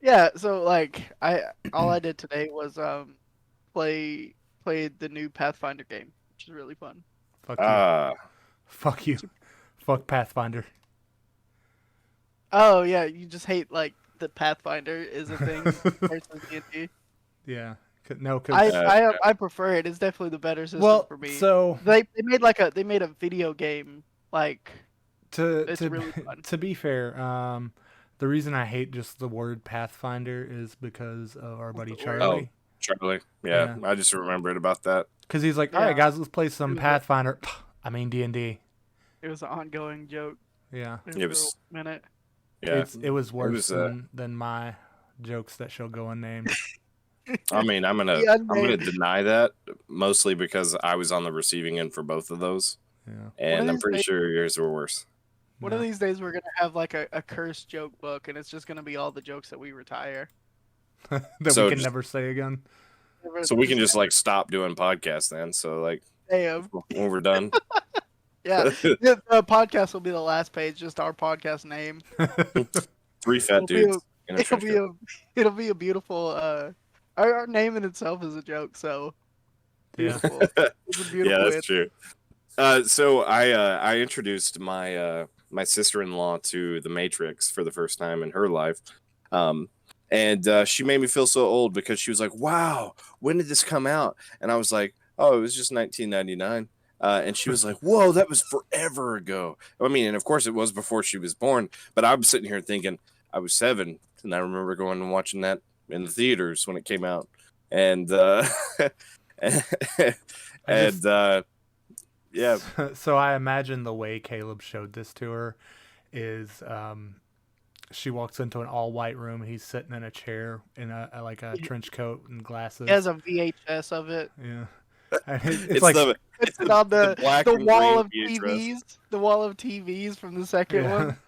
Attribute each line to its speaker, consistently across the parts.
Speaker 1: Yeah, so like all I did today was play played the new Pathfinder game, which is really fun.
Speaker 2: Fuck you.
Speaker 3: Ah,
Speaker 2: Fuck you. Fuck Pathfinder.
Speaker 1: Oh yeah, you just hate like the Pathfinder is a thing versus D&D.
Speaker 2: Yeah. No,
Speaker 1: I
Speaker 2: because
Speaker 1: I I prefer it. It's definitely the better system
Speaker 2: well,
Speaker 1: for me.
Speaker 2: so
Speaker 1: They made a video game like
Speaker 2: to
Speaker 1: it's
Speaker 2: to
Speaker 1: really fun.
Speaker 2: to be fair, the reason I hate just the word Pathfinder is because of our
Speaker 1: What's
Speaker 2: buddy
Speaker 1: the word?
Speaker 3: oh,
Speaker 2: Charlie.
Speaker 3: Charlie. Yeah,
Speaker 2: Yeah,
Speaker 3: I just remembered about that.
Speaker 2: because he's like, all right,
Speaker 1: Yeah,
Speaker 2: guys, let's play
Speaker 1: it
Speaker 2: some
Speaker 1: was a
Speaker 2: Pathfinder. I mean D&D.
Speaker 1: it was an ongoing joke
Speaker 2: Yeah,
Speaker 3: It
Speaker 1: for a
Speaker 3: was,
Speaker 1: minute.
Speaker 3: yeah,
Speaker 2: it was
Speaker 3: it
Speaker 2: worse
Speaker 3: was.
Speaker 2: than my jokes that shall go unnamed.
Speaker 3: I mean,
Speaker 1: The
Speaker 3: I'm gonna
Speaker 1: unnamed.
Speaker 3: deny that mostly because I was on the receiving end for both of those,
Speaker 2: Yeah,
Speaker 1: One of
Speaker 3: and I'm
Speaker 1: these
Speaker 3: pretty
Speaker 1: days,
Speaker 3: sure yours were worse.
Speaker 1: one of
Speaker 2: no.
Speaker 1: these days we're gonna have like a cursed joke book, and it's just gonna be all the jokes that we retire.
Speaker 2: That we
Speaker 3: So
Speaker 2: can
Speaker 3: just
Speaker 2: never say again.
Speaker 3: so we can just like stop doing podcasts then. So like
Speaker 1: Damn.
Speaker 3: when we're done,
Speaker 1: Yeah, the podcast will be the last page, just our podcast name.
Speaker 3: three fat
Speaker 1: It'll be a,
Speaker 3: dudes in a
Speaker 1: it'll
Speaker 3: trash
Speaker 1: be
Speaker 3: can.
Speaker 1: a, it'll be a beautiful. Our name in itself is a joke, so
Speaker 2: Yeah.
Speaker 1: beautiful. It's a
Speaker 3: Yeah,
Speaker 1: beautiful.
Speaker 3: that's true. So I introduced my sister-in-law to The Matrix for the first time in her life, and she made me feel so old because she was like, "Wow, when did this come out?" And I was like, "Oh, it was just 1999." And she was like, "Whoa, that was forever ago." I mean, and of course it was before she was born. But I'm sitting here thinking I was 7, and I remember going and watching that in the theaters when it came out, and
Speaker 2: I just
Speaker 3: and yeah.
Speaker 2: so I imagine the way Caleb showed this to her is she walks into an all white room and he's sitting in a chair in like a
Speaker 1: He
Speaker 2: trench coat and glasses.
Speaker 1: has a VHS of it.
Speaker 2: Yeah. And it's
Speaker 3: It's
Speaker 2: like
Speaker 1: It's on
Speaker 3: the black
Speaker 1: the
Speaker 3: and
Speaker 1: wall
Speaker 3: green
Speaker 1: of
Speaker 3: VHS.
Speaker 1: TVs. The wall of TVs from the second
Speaker 2: yeah.
Speaker 1: one.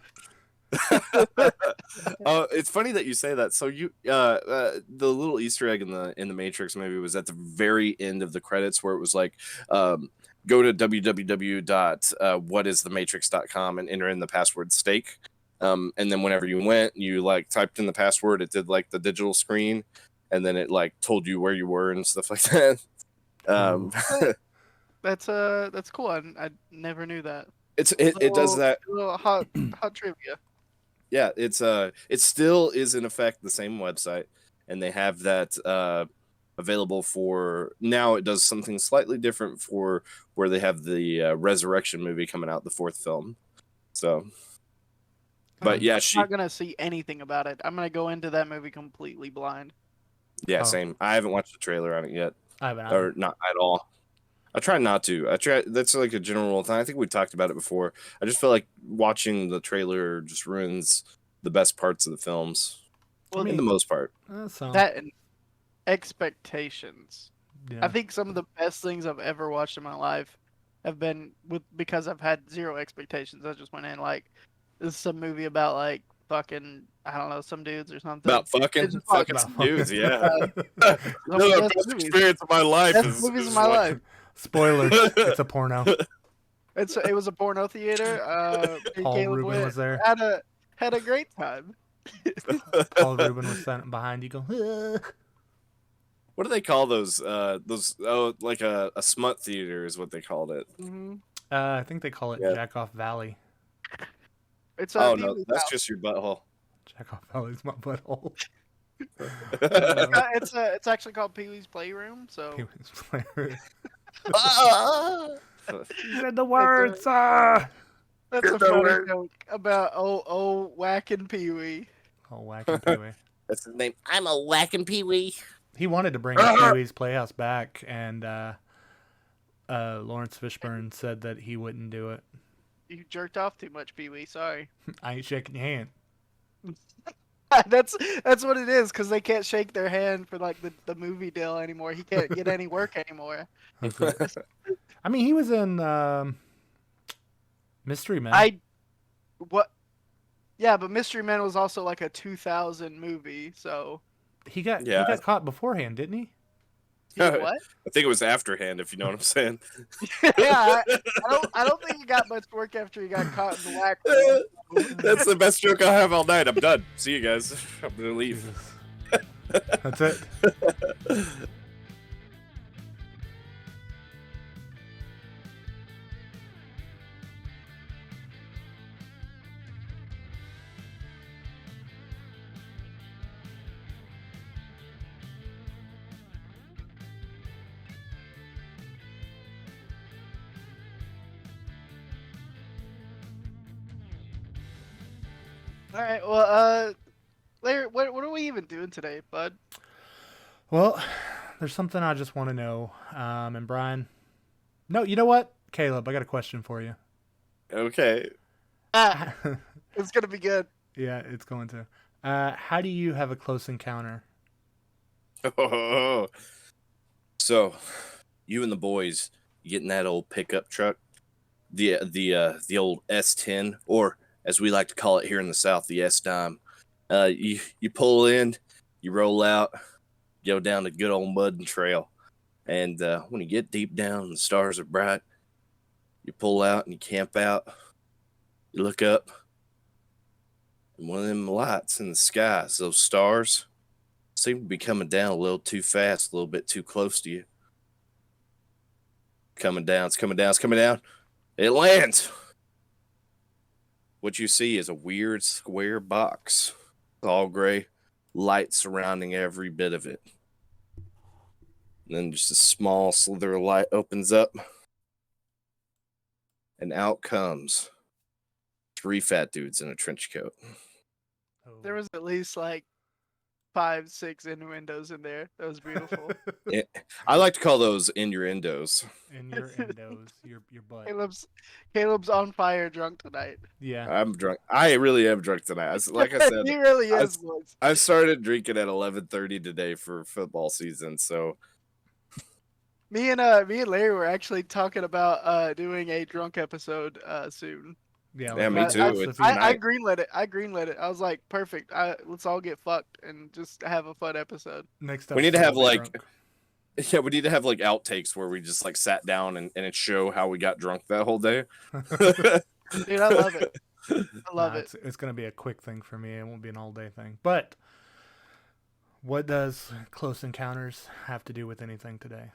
Speaker 3: It's funny that you say that. So you the little Easter egg in the Matrix movie was at the very end of the credits where it was like go to www.whatisthematrix.com and enter in the password steak. And then whenever you went, you like typed in the password, it did like the digital screen, and then it like told you where you were and stuff like that. Um,
Speaker 1: That's cool. I never knew that.
Speaker 3: it does that.
Speaker 1: Little hot trivia.
Speaker 3: Yeah, it still is in effect the same website, and they have that available for now. It does something slightly different for where they have the Resurrection movie coming out, the 4th film. So, but yeah,
Speaker 1: I'm not gonna see anything about it. I'm gonna go into that movie completely blind.
Speaker 3: yeah,
Speaker 2: Oh.
Speaker 3: same. I haven't watched the trailer on it yet,
Speaker 2: I haven't
Speaker 3: or not at all. I try not to. I try. That's like a general thing. I think we talked about it before. I just feel like watching the trailer just ruins the best parts of the films.
Speaker 1: Well,
Speaker 3: In the most part.
Speaker 2: so
Speaker 1: that and expectations.
Speaker 2: yeah.
Speaker 1: I think some of the best things I've ever watched in my life have been because I've had zero expectations. I just went in like this is some movie about like fucking I don't know some dudes or something.
Speaker 3: About fucking
Speaker 1: It's just
Speaker 3: fucking
Speaker 2: About
Speaker 3: some dudes, yeah.
Speaker 1: some
Speaker 3: No,
Speaker 1: of
Speaker 3: the
Speaker 1: the
Speaker 3: best
Speaker 1: best movies.
Speaker 3: experience of my life
Speaker 1: Best
Speaker 3: is
Speaker 1: movies of my life.
Speaker 2: Spoilers. It's a porno.
Speaker 1: It was a porno theater. Me and
Speaker 2: Paul
Speaker 1: Caleb
Speaker 2: Rubin
Speaker 1: went,
Speaker 2: was there.
Speaker 1: had a great time.
Speaker 2: Paul Rubin was standing behind you going, "Ugh."
Speaker 3: What do they call those? Oh, like a smut theater is what they called it.
Speaker 1: Hmm
Speaker 2: I think they call it
Speaker 3: Yeah.
Speaker 2: Jack Off Valley.
Speaker 1: It's
Speaker 3: Oh
Speaker 1: Pee
Speaker 3: no,
Speaker 1: Wee's
Speaker 3: that's
Speaker 1: House.
Speaker 3: just your butthole.
Speaker 2: Jack Off Valley's my butthole.
Speaker 1: It's actually called Pee Wee's Playroom. So
Speaker 2: Pee-wee's Playroom.
Speaker 3: Ah!
Speaker 2: He said the words. Ah!
Speaker 1: that's a
Speaker 3: Get that
Speaker 1: funny
Speaker 3: word.
Speaker 1: joke about Whack and Pee Wee.
Speaker 2: Oh, whacking Pee-wee.
Speaker 3: That's his name. I'm a whacking Pee-wee.
Speaker 2: He wanted to bring Pee-wee's Playhouse back, and Lawrence Fishburne said that he wouldn't do it.
Speaker 1: You jerked off too much, Pee Wee. Sorry.
Speaker 2: I ain't shaking your hand.
Speaker 1: That's what it is because they can't shake their hand for like the movie deal anymore. He can't get any work anymore.
Speaker 2: I mean, he was in Mystery Men.
Speaker 1: What? Yeah, but Mystery Men was also like a 2000 movie, so
Speaker 2: He got
Speaker 3: Yeah.
Speaker 2: caught beforehand, didn't he?
Speaker 1: He did what?
Speaker 3: I think it was afterhand, if you know what I'm saying.
Speaker 1: Yeah, I don't think he got much work after he got caught in the whack.
Speaker 3: That's the best joke I'll have all night. I'm done. See you guys. I'm gonna leave.
Speaker 2: Jesus. That's it.
Speaker 1: All right, well, Larry, what are we even doing today, bud?
Speaker 2: Well, there's something I just want to know. And Brian, no, you know what, Caleb, I got a question for you.
Speaker 3: Okay.
Speaker 1: Ah, it's gonna be good.
Speaker 2: Yeah, it's going to. How do you have a close encounter?
Speaker 3: Oh. So, you and the boys get in that old pickup truck, the old S10, or as we like to call it here in the South, the S-Dime. You pull in, you roll out, go down the good old mud trail, and when you get deep down and the stars are bright, you pull out and you camp out. You look up, and one of them lights in the skies, those stars, seem to be coming down a little too fast, a little bit too close to you. Coming down, it's coming down, it's coming down. It lands. What you see is a weird square box, all gray, light surrounding every bit of it. And then just a small slither of light opens up, and out comes 3 fat dudes in a trench coat.
Speaker 1: There was at least like 5, 6 innuendos in there. That was beautiful.
Speaker 3: I like to call those innuendos.
Speaker 2: In your endos, your butt.
Speaker 1: Caleb's on fire drunk tonight.
Speaker 2: Yeah.
Speaker 3: I'm drunk. I really am drunk tonight. Like I said,
Speaker 1: He really is. boys.
Speaker 3: I started drinking at 11:30 today for football season. So
Speaker 1: Me and Larry were actually talking about doing a drunk episode soon.
Speaker 2: Yeah,
Speaker 3: Yeah, me
Speaker 2: that's
Speaker 3: too.
Speaker 2: the
Speaker 3: It's
Speaker 2: feedback.
Speaker 1: I greenlit it. I greenlit it. I was like, perfect. Let's all get fucked and just have a fun episode.
Speaker 2: Next
Speaker 3: we need to
Speaker 2: episode
Speaker 3: have
Speaker 2: we'll be
Speaker 3: like,
Speaker 2: drunk.
Speaker 3: yeah, we need to have like outtakes where we just like sat down and it show how we got drunk that whole day.
Speaker 1: Dude, I love it. I love
Speaker 2: Nah,
Speaker 1: it.
Speaker 2: It's going to be a quick thing for me. It won't be an all day thing. But what does close encounters have to do with anything today?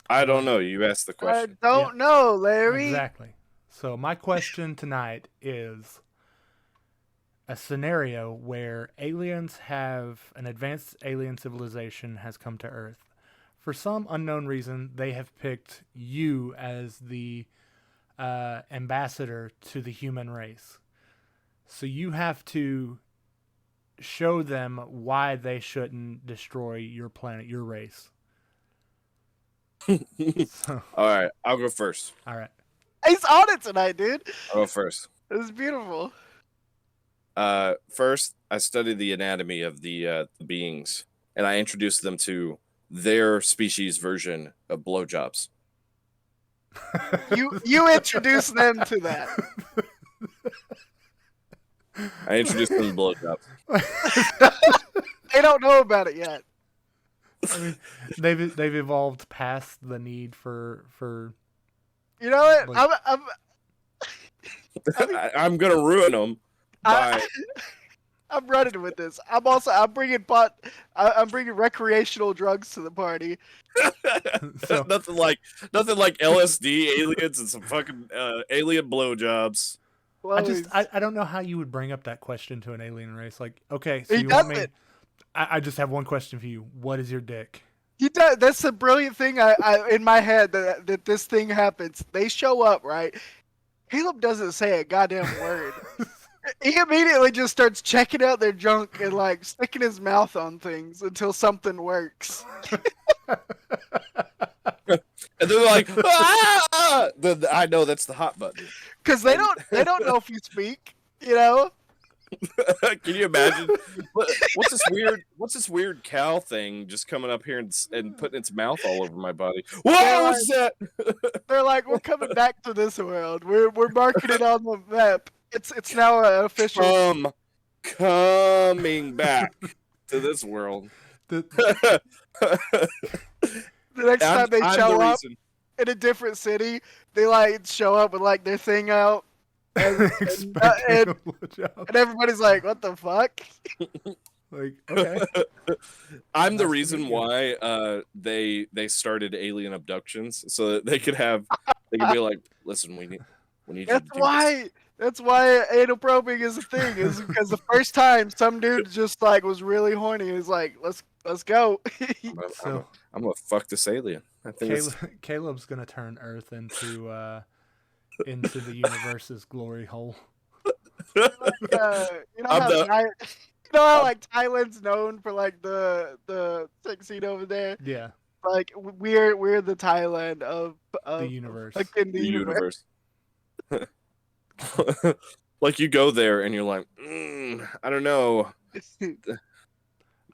Speaker 3: I don't know. You asked the
Speaker 1: I
Speaker 3: question.
Speaker 1: don't know, Larry.
Speaker 2: Exactly. So my question tonight is a scenario where aliens have an advanced alien civilization has come to Earth. For some unknown reason, they have picked you as the ambassador to the human race. So you have to show them why they shouldn't destroy your planet, your race. So,
Speaker 3: All right, I'll go first.
Speaker 2: all right.
Speaker 1: He's on it tonight, dude.
Speaker 3: I'll go first.
Speaker 1: It was beautiful.
Speaker 3: First, I studied the anatomy of the beings, and I introduced them to their species version of blowjobs.
Speaker 1: You introduced them to that.
Speaker 3: I introduced them to blowjobs.
Speaker 1: They don't know about it yet.
Speaker 2: I mean, they've evolved past the need for
Speaker 1: You know what?
Speaker 2: Like-
Speaker 3: I'm gonna ruin them by.
Speaker 1: I'm running with this. I'm bringing I'm bringing recreational drugs to the party.
Speaker 2: So-
Speaker 3: nothing like LSD, aliens, and some fucking alien blowjobs.
Speaker 2: I don't know how you would bring up that question to an alien race. Like, okay, so
Speaker 1: He
Speaker 2: you want me?
Speaker 1: doesn't.
Speaker 2: I just have one question for you. What is your dick?
Speaker 1: He does. That's the brilliant thing I in my head that this thing happens. They show up, right? Caleb doesn't say a goddamn word. He immediately just starts checking out their junk and like sticking his mouth on things until something works.
Speaker 3: And they're like, ah! I know that's the hot button.
Speaker 1: Because they don't know if you speak, you know?
Speaker 3: Can you imagine? What's this weird cow thing just coming up here and putting its mouth all over my body? Whoa, what's that?
Speaker 1: They're like, we're coming back to this world. We're marking it on the map. It's now an official.
Speaker 3: Coming back to this world.
Speaker 2: The-
Speaker 1: The next time they
Speaker 3: I'm
Speaker 1: show
Speaker 3: the
Speaker 1: up
Speaker 3: reason.
Speaker 1: in a different city, they like show up with like their thing out,
Speaker 2: Expecting
Speaker 1: and
Speaker 2: a blowjob.
Speaker 1: and everybody's like, "What the fuck?"
Speaker 2: Like, okay.
Speaker 3: I'm the
Speaker 2: Nice to
Speaker 3: reason
Speaker 2: meet you.
Speaker 3: why they started alien abductions so that they could be like, listen, we need you to
Speaker 1: That's
Speaker 3: do this.
Speaker 1: why. That's why anal probing is a thing. Is because the first time some dude just like was really horny. He was like, "Let's go."
Speaker 2: So
Speaker 3: I'm gonna fuck this alien. I think it's
Speaker 2: Caleb's gonna turn Earth into the universe's glory hole.
Speaker 1: You know
Speaker 3: I'm
Speaker 1: how
Speaker 3: the- I'm-
Speaker 1: like Thailand's known for like the sex scene over there.
Speaker 2: Yeah,
Speaker 1: Like we're the Thailand of
Speaker 2: the universe.
Speaker 1: fucking
Speaker 3: the universe. Like you go there and you're like, I don't know,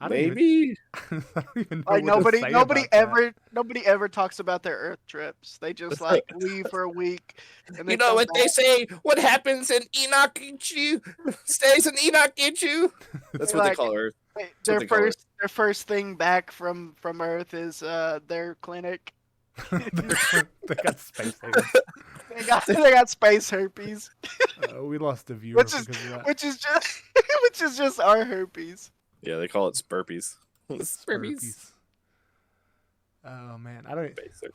Speaker 2: I don't
Speaker 3: maybe.
Speaker 2: I don't even know
Speaker 1: Like
Speaker 2: what to say
Speaker 1: nobody
Speaker 2: about that.
Speaker 1: nobody ever talks about their Earth trips. They just like leave for a week. And
Speaker 3: You
Speaker 1: then
Speaker 3: know
Speaker 1: come
Speaker 3: what they
Speaker 1: back.
Speaker 3: say? What happens in Enoch gets you, stays in Enoch gets you. That's what they
Speaker 1: Like,
Speaker 3: call Earth.
Speaker 1: Their
Speaker 3: what they call it.
Speaker 1: first thing back from Earth is their clinic.
Speaker 2: They got space aliens.
Speaker 1: They got space herpes,
Speaker 2: We lost a viewer
Speaker 1: which is
Speaker 2: because of that.
Speaker 1: which is just which is just our herpes.
Speaker 3: Yeah, they call it Spurpies.
Speaker 2: Spurpies. Oh man, I don't.
Speaker 3: Basic.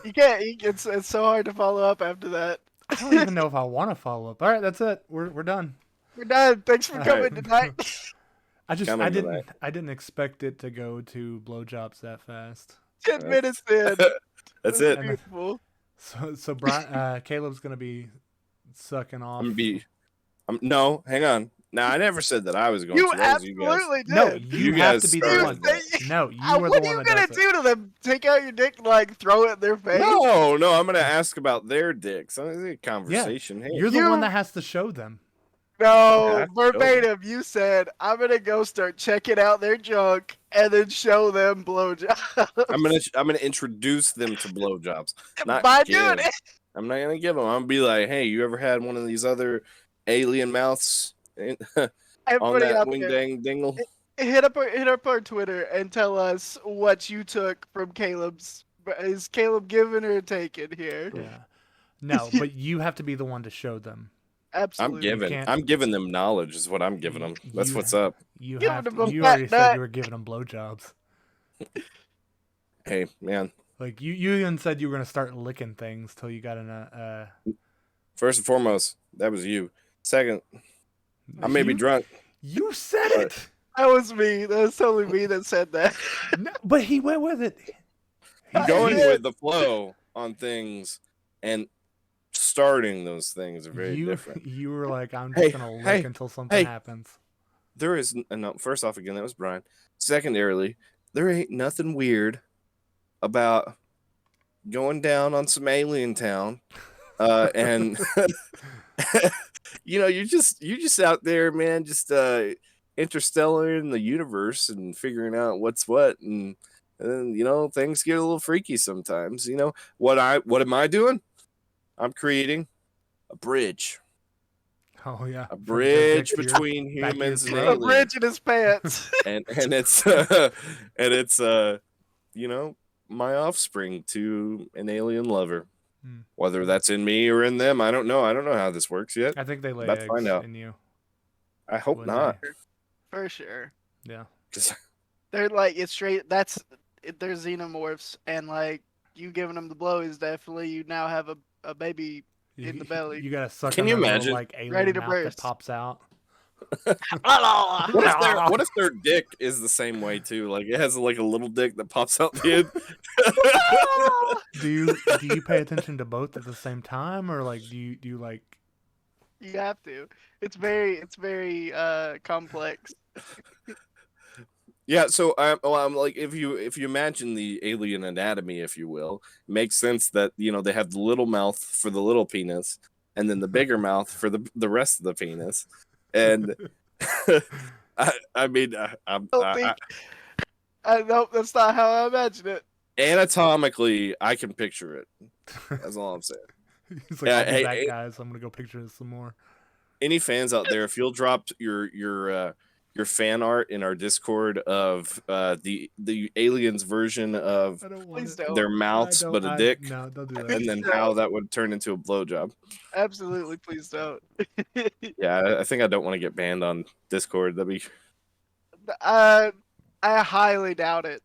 Speaker 1: You can't. It's so hard to follow up after that.
Speaker 2: I don't even know if I want to follow up. All right, that's it. We're done.
Speaker 1: We're done. Thanks for
Speaker 2: All
Speaker 1: coming
Speaker 2: right.
Speaker 1: tonight.
Speaker 2: I
Speaker 3: Coming to
Speaker 2: I didn't expect it to go to blowjobs that fast.
Speaker 1: 10 minutes in.
Speaker 3: That's it.
Speaker 1: Beautiful.
Speaker 2: So Brian, Caleb's gonna be sucking off.
Speaker 3: No, hang on. Now I never said that I was going
Speaker 1: You
Speaker 3: to. That was you guys.
Speaker 1: absolutely did.
Speaker 2: No, you
Speaker 3: You
Speaker 2: have
Speaker 3: guys
Speaker 2: to be the
Speaker 3: started
Speaker 2: one.
Speaker 3: that.
Speaker 2: No, you are
Speaker 1: What
Speaker 2: the
Speaker 1: are you
Speaker 2: one that
Speaker 1: gonna
Speaker 2: does it.
Speaker 1: do to them? Take out your dick and like throw it in their face?
Speaker 3: No, I'm gonna ask about their dicks. I think conversation. Hey,
Speaker 2: You're the
Speaker 1: You-
Speaker 2: one that has to show them.
Speaker 1: No,
Speaker 3: Yeah,
Speaker 1: verbatim. You said I'm gonna go start checking out their junk and then show them blowjobs.
Speaker 3: I'm gonna introduce them to blowjobs. Not
Speaker 1: By
Speaker 3: give.
Speaker 1: doing it.
Speaker 3: I'm not gonna give them. I'm gonna be like, hey, you ever had one of these other alien mouths on
Speaker 1: Everybody
Speaker 3: that
Speaker 1: out
Speaker 3: wing
Speaker 1: there,
Speaker 3: dang dingle?
Speaker 1: hit up our Twitter and tell us what you took from Caleb's. Is Caleb giving or taking here?
Speaker 2: Yeah. No, but you have to be the one to show them.
Speaker 1: Absolutely.
Speaker 2: can't-
Speaker 3: I'm giving them knowledge. Is what I'm giving them. That's
Speaker 2: You-
Speaker 3: what's up.
Speaker 2: You
Speaker 1: Give
Speaker 2: have
Speaker 1: them
Speaker 2: to,
Speaker 1: a
Speaker 2: you
Speaker 1: fat
Speaker 2: already said
Speaker 1: nut.
Speaker 2: you were giving them blowjobs.
Speaker 3: Hey, man.
Speaker 2: Like you even said you were gonna start licking things till you got in
Speaker 3: First and foremost, that was you. Second, I may be
Speaker 2: you-
Speaker 3: drunk.
Speaker 2: You said
Speaker 3: but-
Speaker 2: it.
Speaker 1: That was me. That was totally me that said that.
Speaker 2: No, but he went with it.
Speaker 3: Going
Speaker 1: did.
Speaker 3: with the flow on things and starting those things are very different.
Speaker 2: You were like, I'm
Speaker 3: Hey,
Speaker 2: just gonna lick
Speaker 3: hey,
Speaker 2: until something
Speaker 3: hey.
Speaker 2: happens.
Speaker 3: There is no. First off, again, that was Brian. Secondarily, there ain't nothing weird about going down on some alien town, and you're just out there, man, just interstellar in the universe and figuring out what's what, and then things get a little freaky sometimes. What am I doing? I'm creating a bridge.
Speaker 2: Oh yeah,
Speaker 3: A
Speaker 2: From
Speaker 3: bridge
Speaker 2: your dick to your-
Speaker 3: between
Speaker 2: back to your
Speaker 3: humans and
Speaker 2: throat.
Speaker 1: A
Speaker 3: aliens.
Speaker 1: bridge in his pants.
Speaker 3: and it's my offspring to an alien lover.
Speaker 2: Hmm.
Speaker 3: Whether that's in me or in them, I don't know. I don't know how this works yet.
Speaker 2: I think they lay
Speaker 3: About to
Speaker 2: eggs
Speaker 3: find out.
Speaker 2: in you.
Speaker 3: I hope
Speaker 2: Wouldn't
Speaker 3: not.
Speaker 1: For sure.
Speaker 2: Yeah.
Speaker 3: 'Cause
Speaker 1: They're like, it's straight. They're xenomorphs. And like, you giving them the blow is definitely, you now have a baby. In the belly.
Speaker 2: You gotta suck
Speaker 3: Can
Speaker 2: on
Speaker 3: you
Speaker 2: their little,
Speaker 3: imagine?
Speaker 2: like alien
Speaker 1: Ready to
Speaker 2: mouth that
Speaker 1: burst.
Speaker 2: pops out.
Speaker 3: what if their dick is the same way too? Like it has like a little dick that pops out the end.
Speaker 2: Do you pay attention to both at the same time, or like do you like?
Speaker 1: You have to. It's very complex.
Speaker 3: Yeah, so I'm like, if you imagine the alien anatomy, if you will, it makes sense that they have the little mouth for the little penis, and then the bigger mouth for the rest of the penis, and
Speaker 1: Nope, that's not how I imagine it.
Speaker 3: anatomically, I can picture it. That's all I'm saying.
Speaker 2: He's like,
Speaker 3: Yeah,
Speaker 2: I'll be
Speaker 3: hey,
Speaker 2: back,
Speaker 3: hey.
Speaker 2: guys. I'm gonna go picture this some more.
Speaker 3: Any fans out there, if you'll drop your your fan art in our Discord of the aliens version of
Speaker 2: I don't want
Speaker 1: Please
Speaker 2: it.
Speaker 1: don't.
Speaker 3: their mouths but a dick,
Speaker 2: No, don't do that.
Speaker 3: and then how that would turn into a blowjob.
Speaker 1: Absolutely, please don't.
Speaker 3: Yeah, I think I don't want to get banned on Discord. That'd be
Speaker 1: I highly doubt it.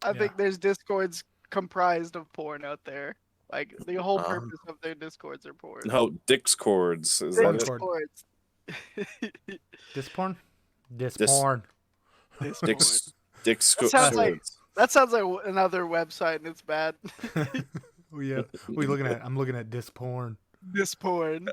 Speaker 1: I
Speaker 2: Yeah.
Speaker 1: think there's discords comprised of porn out there. Like the whole
Speaker 3: Um,
Speaker 1: purpose of their discords are porn.
Speaker 3: no Discords. Is that it?
Speaker 1: Discords.
Speaker 2: Disporn? Disporn.
Speaker 1: Discord.
Speaker 3: Dicks
Speaker 1: That sounds like-
Speaker 3: Discords.
Speaker 1: That sounds like another website, and it's bad.
Speaker 2: Oh, yeah. What are you looking at? I'm looking at Disporn.
Speaker 1: This porn.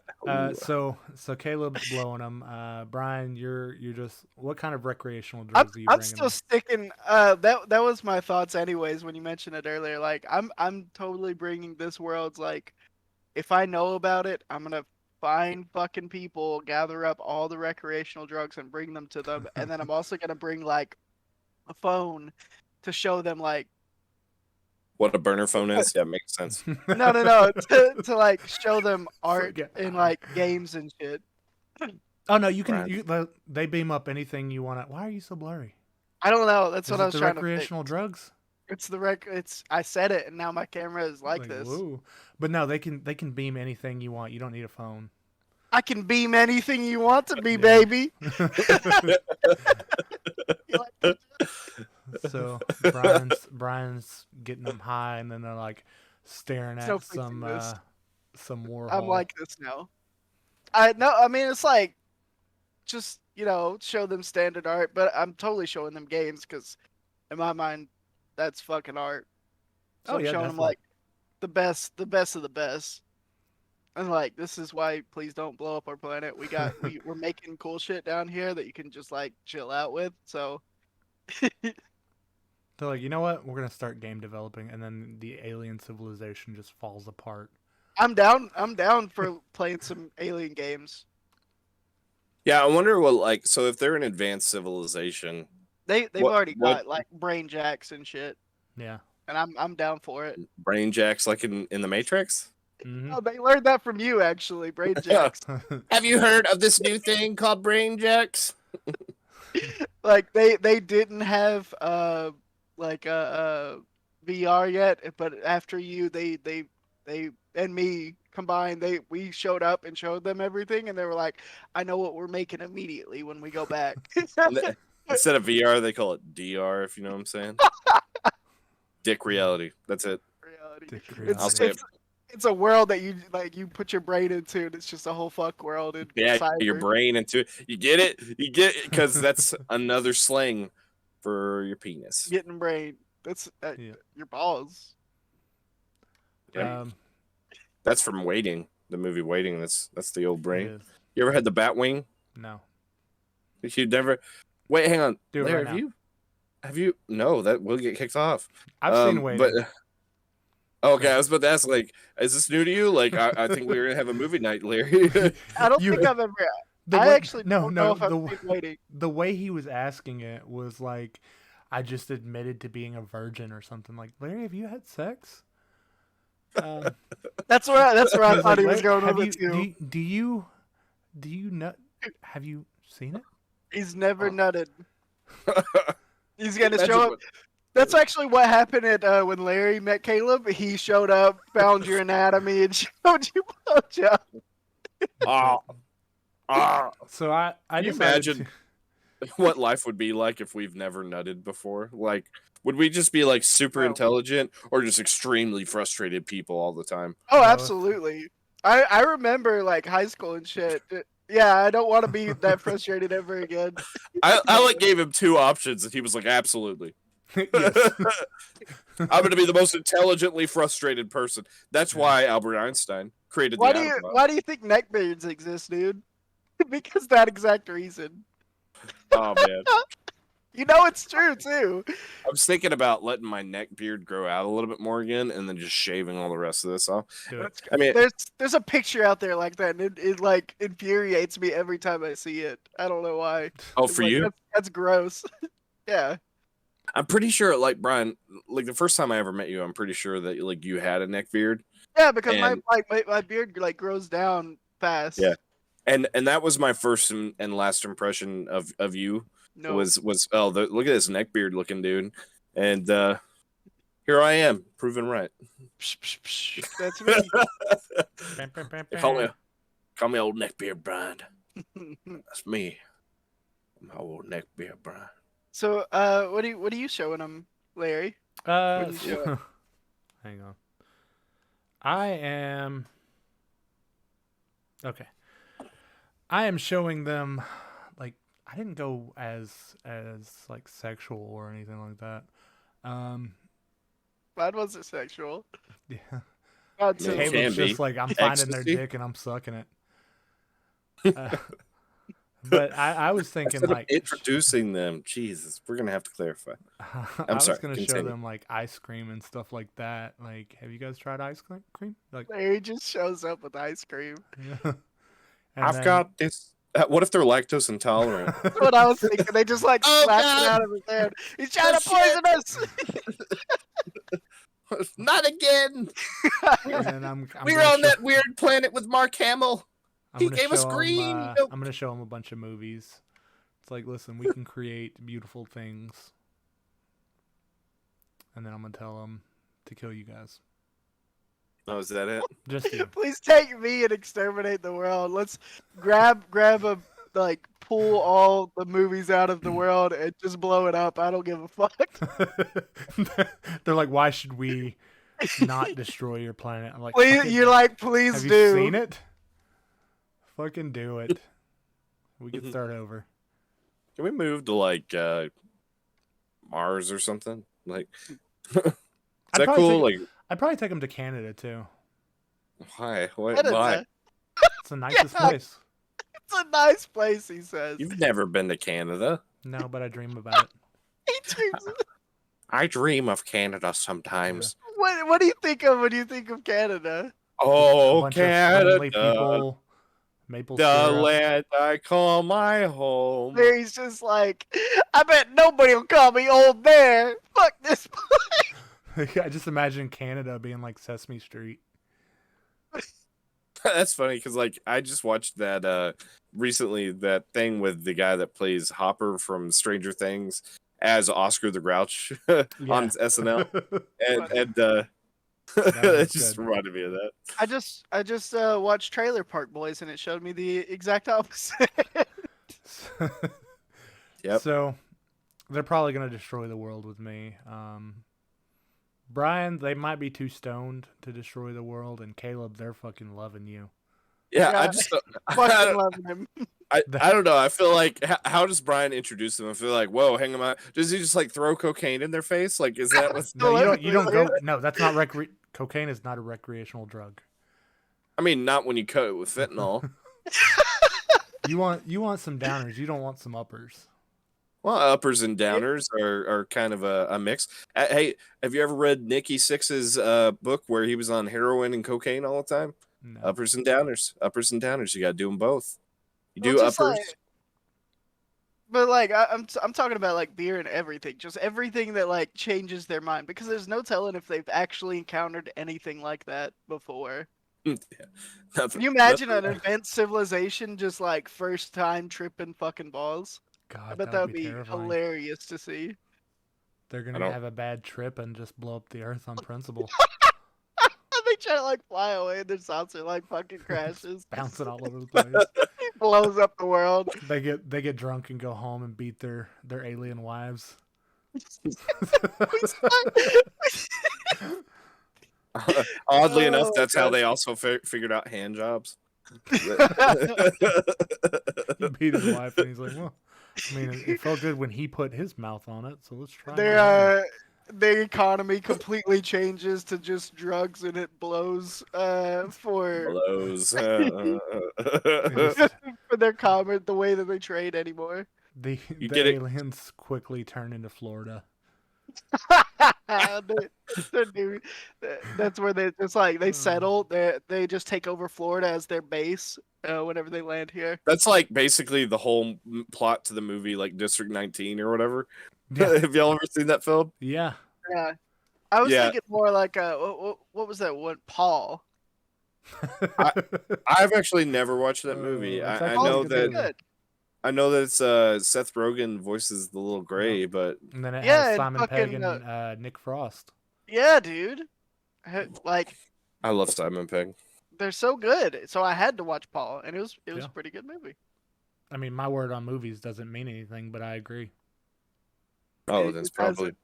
Speaker 2: So Caleb's blowing them. Brian, you're just what kind of recreational
Speaker 1: I'm,
Speaker 2: drugs are you
Speaker 1: I'm
Speaker 2: bringing?
Speaker 1: still
Speaker 2: them?
Speaker 1: sticking. That was my thoughts, anyways. When you mentioned it earlier, like I'm totally bringing this world's like, if I know about it, I'm gonna find fucking people, gather up all the recreational drugs, and bring them to them. And then I'm also gonna bring like a phone to show them like
Speaker 3: What a burner phone is? Yeah, makes sense.
Speaker 1: no to like show them art
Speaker 2: Forget-
Speaker 1: in like games and shit.
Speaker 2: Oh no, you can.
Speaker 3: Right.
Speaker 2: They beam up anything you want. Why are you so blurry?
Speaker 1: I don't know. That's
Speaker 2: Is
Speaker 1: what
Speaker 2: it
Speaker 1: I was
Speaker 2: the
Speaker 1: trying to
Speaker 2: recreational
Speaker 1: fix.
Speaker 2: drugs?
Speaker 1: It's the rec. It's I said it, and now my camera is like this.
Speaker 2: Whoa. But no, they can beam anything you want. You don't need a phone.
Speaker 1: I can beam anything you want to be,
Speaker 2: Yeah.
Speaker 1: baby.
Speaker 2: So Brian's getting them high, and then they're like staring
Speaker 1: No
Speaker 2: at
Speaker 1: fixing this.
Speaker 2: some Warhol.
Speaker 1: I'm like this now. I mean, it's like just show them standard art, but I'm totally showing them games because in my mind, that's fucking art. So
Speaker 2: Oh,
Speaker 1: I'm
Speaker 2: yeah,
Speaker 1: showing them
Speaker 2: definitely.
Speaker 1: like the best of the best. And like this is why please don't blow up our planet. We're making cool shit down here that you can just like chill out with. So
Speaker 2: They're like, you know what? We're gonna start game developing, and then the alien civilization just falls apart.
Speaker 1: I'm down. I'm down for playing some alien games.
Speaker 3: Yeah, I wonder what like so if they're an advanced civilization,
Speaker 1: They've
Speaker 3: What-
Speaker 1: already
Speaker 3: what-
Speaker 1: got like brain jacks and shit,
Speaker 2: Yeah.
Speaker 1: and I'm down for it.
Speaker 3: brain jacks like in the Matrix.
Speaker 2: hmm
Speaker 1: Oh, they learned that from you, actually, brain jacks.
Speaker 3: Have you heard of this new thing called brain jacks?
Speaker 1: Like they didn't have like VR yet, but after you, they and me combined, we showed up and showed them everything, and they were like, "I know what we're making immediately when we go back."
Speaker 3: Instead of VR, they call it DR. If you know what I'm saying. Dick reality. That's it.
Speaker 1: Reality.
Speaker 2: Dick
Speaker 3: I'll say it.
Speaker 1: It's a world that you put your brain into, and it's just a whole fuck world. In
Speaker 3: Yeah,
Speaker 1: cyber.
Speaker 3: your brain into it. You get it? You get it because that's another slang for your penis.
Speaker 1: Getting brain. That's
Speaker 2: Yeah.
Speaker 1: your balls.
Speaker 3: Yeah.
Speaker 2: Um,
Speaker 3: That's from Waiting, the movie Waiting. That's the old
Speaker 2: it
Speaker 3: brain.
Speaker 2: is.
Speaker 3: You ever had the bat wing?
Speaker 2: No.
Speaker 3: You never. Wait, hang on.
Speaker 2: Do it
Speaker 3: Larry,
Speaker 2: right
Speaker 3: have
Speaker 2: now.
Speaker 3: you? Have you? No, that will get kicked off.
Speaker 2: I've seen Waiting.
Speaker 3: But okay, I was about to ask. Like, is this new to you? Like, I think we're gonna have a movie night, Larry.
Speaker 1: I don't
Speaker 2: You-
Speaker 1: think I've ever.
Speaker 2: The
Speaker 1: I
Speaker 2: way-
Speaker 1: actually don't know if I've seen Waiting.
Speaker 2: the way he was asking it was like, I just admitted to being a virgin or something. Like, Larry, have you had sex?
Speaker 1: That's where I
Speaker 2: was
Speaker 1: thought he
Speaker 2: like,
Speaker 1: was going
Speaker 2: have
Speaker 1: with
Speaker 2: you,
Speaker 1: it too.
Speaker 2: do you know? Have you seen it?
Speaker 1: He's never
Speaker 3: Oh.
Speaker 1: nutted. He's gonna
Speaker 3: Imagine
Speaker 1: show up.
Speaker 3: what-
Speaker 1: That's actually what happened at when Larry met Caleb. He showed up, found your anatomy, and showed you blowjob.
Speaker 3: Ah, ah.
Speaker 2: So I
Speaker 3: Can you
Speaker 2: decided
Speaker 3: imagine what life would be like if we've never nutted before? Like, would we just be like super
Speaker 1: No.
Speaker 3: intelligent or just extremely frustrated people all the time?
Speaker 1: Oh,
Speaker 2: Both.
Speaker 1: absolutely. I remember like high school and shit. Yeah, I don't want to be that frustrated ever again.
Speaker 3: I like gave him two options and he was like, absolutely.
Speaker 2: Yes.
Speaker 3: I'm going to be the most intelligently frustrated person. That's why Albert Einstein created
Speaker 1: Why
Speaker 3: the
Speaker 1: do you
Speaker 3: atom bomb.
Speaker 1: why do you think neckbeards exist, dude? Because that exact reason.
Speaker 3: Oh man,
Speaker 1: You know it's true too.
Speaker 3: I was thinking about letting my neck beard grow out a little bit more again, and then just shaving all the rest of this off.
Speaker 2: Do it.
Speaker 3: I mean,
Speaker 1: There's a picture out there like that, and it like infuriates me every time I see it. I don't know why.
Speaker 3: oh,
Speaker 1: It's
Speaker 3: for
Speaker 1: like,
Speaker 3: you,
Speaker 1: that's gross. Yeah.
Speaker 3: I'm pretty sure. Like Brian, like the first time I ever met you, I'm pretty sure that like you had a neck beard,
Speaker 1: Yeah, because
Speaker 3: And-
Speaker 1: my beard like grows down fast.
Speaker 3: Yeah. and that was my first and last impression of you.
Speaker 1: No.
Speaker 3: was look at this neckbeard looking dude, and here I am proven right.
Speaker 1: That's me.
Speaker 3: They call me old neckbeard Brian. That's me. I'm old neckbeard Brian.
Speaker 1: So, what are you showing them, Larry?
Speaker 2: Uh,
Speaker 1: What do you show?
Speaker 2: hang on. I am okay. I am showing them like I didn't go as like sexual or anything like that. Um,
Speaker 1: Mine wasn't sexual.
Speaker 2: yeah.
Speaker 1: God,
Speaker 3: Man,
Speaker 1: so
Speaker 3: can
Speaker 2: Caleb's just
Speaker 3: be.
Speaker 2: like I'm finding their
Speaker 3: Ecstasy?
Speaker 2: dick and I'm sucking it. But I was thinking
Speaker 3: Instead of
Speaker 2: like
Speaker 3: introducing them, Jesus, we're gonna have to clarify.
Speaker 2: I was
Speaker 3: sorry,
Speaker 2: gonna show
Speaker 3: continue.
Speaker 2: them like ice cream and stuff like that. Like, have you guys tried ice cream? Like,
Speaker 1: Larry just shows up with ice cream.
Speaker 2: and
Speaker 3: I've
Speaker 2: then-
Speaker 3: got this. What if they're lactose intolerant?
Speaker 1: That's what I was thinking. They just like
Speaker 3: Oh,
Speaker 1: slapped
Speaker 3: God.
Speaker 1: it out of his hand. He's trying
Speaker 3: Oh,
Speaker 1: to poison us.
Speaker 3: Not again.
Speaker 2: and then I'm
Speaker 3: We were
Speaker 2: gonna
Speaker 3: on
Speaker 2: show-
Speaker 3: that weird planet with Mark Hamill.
Speaker 2: I'm
Speaker 3: He
Speaker 2: gonna
Speaker 3: gave us
Speaker 2: show 'em,
Speaker 3: green
Speaker 2: I'm
Speaker 3: milk.
Speaker 2: gonna show them a bunch of movies. It's like, listen, we can create beautiful things, and then I'm gonna tell them to kill you guys.
Speaker 3: Oh, is that it?
Speaker 2: Just you.
Speaker 1: Please take me and exterminate the world. Let's grab a like pull all the movies out of the world and just blow it up. I don't give a fuck.
Speaker 2: They're like, why should we not destroy your planet? I'm like,
Speaker 1: Please,
Speaker 2: "Fucking-
Speaker 1: you're like, please
Speaker 2: have
Speaker 1: do.
Speaker 2: you seen it? Fucking do it. We can start over.
Speaker 3: Can we move to like Mars or something? Like, is
Speaker 2: I'd
Speaker 3: that
Speaker 2: probably
Speaker 3: cool?
Speaker 2: take-
Speaker 3: Like,
Speaker 2: I'd probably take them to Canada too.
Speaker 3: why? Why?
Speaker 1: Canada.
Speaker 3: Why?
Speaker 2: It's the nicest
Speaker 1: Yeah.
Speaker 2: place.
Speaker 1: It's a nice place, he says.
Speaker 3: You've never been to Canada.
Speaker 2: No, but I dream about it.
Speaker 1: He dreams-
Speaker 3: I dream of Canada sometimes.
Speaker 1: what do you think of when you think of Canada?
Speaker 3: Oh,
Speaker 2: A bunch of friendly
Speaker 3: Canada,
Speaker 2: people. Maple
Speaker 3: the
Speaker 2: syrup.
Speaker 3: land I call my home.
Speaker 1: There he's just like, I bet nobody will call me old there. Fuck this.
Speaker 2: I just imagine Canada being like Sesame Street.
Speaker 3: That's funny because like I just watched that recently, that thing with the guy that plays Hopper from Stranger Things as Oscar the Grouch on SNL, and
Speaker 2: That
Speaker 3: it
Speaker 2: was
Speaker 3: just
Speaker 2: good.
Speaker 3: reminded me of that.
Speaker 1: I just watched Trailer Park Boys and it showed me the exact opposite.
Speaker 3: Yep.
Speaker 2: So they're probably gonna destroy the world with me. Brian, they might be too stoned to destroy the world, and Caleb, they're fucking loving you.
Speaker 3: Yeah, I
Speaker 1: Yeah.
Speaker 3: just
Speaker 1: Fucking loving him.
Speaker 3: I don't know. I feel like how does Brian introduce them? I feel like, whoa, hang on. Does he just like throw cocaine in their face? Like, is that what's?
Speaker 2: No, you don't go. No, that's not cocaine is not a recreational drug.
Speaker 3: I mean, not when you coat it with fentanyl.
Speaker 2: You want some downers. You don't want some uppers.
Speaker 3: Well, uppers and downers are kind of a mix. Hey, have you ever read Nikki Sixx's book where he was on heroin and cocaine all the time?
Speaker 2: No.
Speaker 3: Uppers and downers. Uppers and downers. You got to do them both. You
Speaker 1: Well,
Speaker 3: do
Speaker 1: just
Speaker 3: uppers.
Speaker 1: like- But like I'm talking about like beer and everything, just everything that like changes their mind because there's no telling if they've actually encountered anything like that before.
Speaker 3: Yeah.
Speaker 1: Can you imagine an advanced civilization just like first time tripping fucking balls?
Speaker 2: God,
Speaker 1: I bet
Speaker 2: that
Speaker 1: that
Speaker 2: would
Speaker 1: would
Speaker 2: be
Speaker 1: be
Speaker 2: terrifying.
Speaker 1: hilarious to see.
Speaker 2: They're
Speaker 3: I
Speaker 2: gonna
Speaker 3: don't-
Speaker 2: have a bad trip and just blow up the earth on principle,
Speaker 1: They try to like fly away and their saucer like fucking crashes.
Speaker 2: bouncing all over the place.
Speaker 1: He blows up the world.
Speaker 2: They get drunk and go home and beat their alien wives.
Speaker 3: Oddly enough,
Speaker 1: Oh,
Speaker 3: that's how
Speaker 1: God.
Speaker 3: they also figured out hand jobs.
Speaker 2: He beat his wife, and he's like, "Well, I mean, it felt good when he put his mouth on it, so let's try."
Speaker 1: Their economy completely changes to just drugs and it blows for
Speaker 3: Blows.
Speaker 1: for their commerce, the way that they trade anymore.
Speaker 2: The
Speaker 3: get it?
Speaker 2: aliens quickly turn into Florida.
Speaker 1: That's where they it's like they settle. They just take over Florida as their base whenever they land here.
Speaker 3: That's like basically the whole plot to the movie, like District 19 or whatever.
Speaker 2: Yeah,
Speaker 3: Have y'all ever seen that film?
Speaker 2: yeah.
Speaker 1: Yeah, I was
Speaker 3: Yeah.
Speaker 1: thinking more like what was that one? Paul.
Speaker 3: I've actually never watched that movie.
Speaker 2: It's
Speaker 3: I
Speaker 2: actually
Speaker 3: know
Speaker 2: a good
Speaker 3: that
Speaker 2: movie.
Speaker 1: Good.
Speaker 3: I know that it's Seth Rogen voices the little gray, but
Speaker 2: And then it
Speaker 1: Yeah,
Speaker 2: has
Speaker 1: and
Speaker 2: Simon Pegg
Speaker 1: fucking,
Speaker 2: and Nick Frost.
Speaker 1: Yeah, dude. Like
Speaker 3: I love Simon Pegg.
Speaker 1: they're so good. So I had to watch Paul, and it was
Speaker 2: Yeah.
Speaker 1: a pretty good movie.
Speaker 2: I mean, my word on movies doesn't mean anything, but I agree.
Speaker 3: Oh,
Speaker 1: It
Speaker 3: that's
Speaker 1: doesn't.
Speaker 3: probably.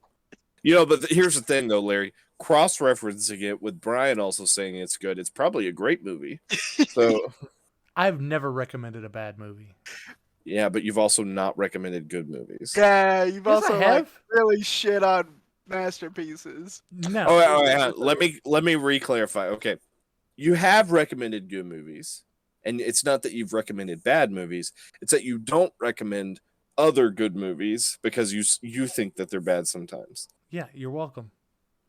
Speaker 3: But here's the thing, though, Larry. Cross-referencing it with Brian also saying it's good, it's probably a great movie. So,
Speaker 2: I've never recommended a bad movie.
Speaker 3: yeah, but you've also not recommended good movies.
Speaker 1: Yeah, you've
Speaker 2: Yes, I
Speaker 1: also
Speaker 2: have.
Speaker 1: really shit on masterpieces.
Speaker 2: No.
Speaker 3: Oh, wait, let me re-clarify. Okay, you have recommended good movies, and it's not that you've recommended bad movies. It's that you don't recommend other good movies because you think that they're bad sometimes.
Speaker 2: Yeah, you're welcome.